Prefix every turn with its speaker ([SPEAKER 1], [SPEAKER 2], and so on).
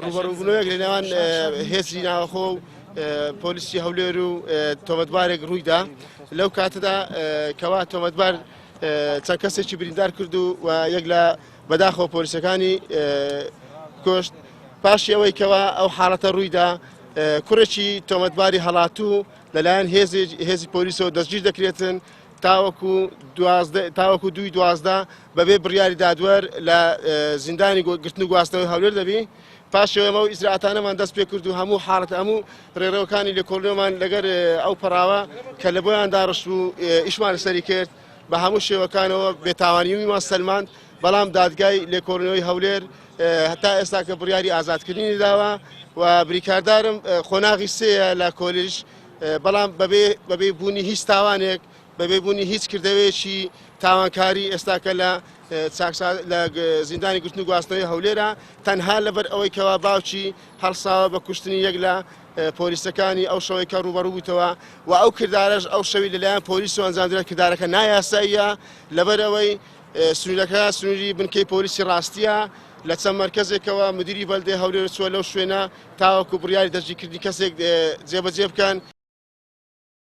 [SPEAKER 1] ڕوبەڕووبوونەوەک لە نێوان هێزی ناوەخۆ و پۆلیسی هەولێر و تۆمەتبارێک ڕوویدا لەو کاتەدا کەوا تۆمەتبار چەند کەسێکی بریندار کرد و یەک لە بەداخەوە پۆلیسەکانی کوشت پاشی ئەوەی کەوا ئەو حاڵەتە ڕوویدا کوڕێکی تۆمەتباری هەڵاتوو لەلایەن هێزی پۆلیسەوە دەستگیر دەکرێتن تاوەکو 2/12 بەبێ بڕیاری دادوەر لە زیندانی گرتن و گواستنەوەی هەولێر دەبی پاشەوە ئەمە و ئیزراعەتانەمان دەست پێ کرد و هەموو حاڵەت هەموو ڕێڕەوەکانی لێکۆڵینەوەمان لەگەر ئەو پەراوە کە لە بۆیان داڕشت و ئیشمان لەسەری کرد بە هەموو شێوەکانەوە بێتاوانیویمان سەلماند بەڵام دادگای لێکۆڵینەوەی هەولێر هەتا ئێستا کە بڕیاری ئازادکردنی داوە و بریکاردارم خۆناغی سەیە لە کۆلیژ بەڵام بەبێ بوونی هیچ تاوانێک بەبێ بوونی هیچ کردەوەیەکی تاوانکاری ئێستاکە لە زیندانی گرتن و گواستنەوەی هەولێرە تەنها لەبەر ئەوەی کەوا باوکی هەڵساوە بە کوشتنی یەک لە پۆلیسەکانی ئەو شەوەی کە ڕوبەڕوو بوویتەوە و ئەو کردارەش ئەو شەوی لەلایەن پۆلیس و ئەنجامدرا کردارەکە نایاساییە لەبەر ئەوەی سنوورەکە سنووری بنکەی پۆلیسی ڕاستیە لە چەند مەرکەزێکەوە مدیری بەلدەی هەولێر چووە لەو شوێنە تاوەکو بڕیاری دەستگیرکردنی کەسێک جێبەجێ بکەن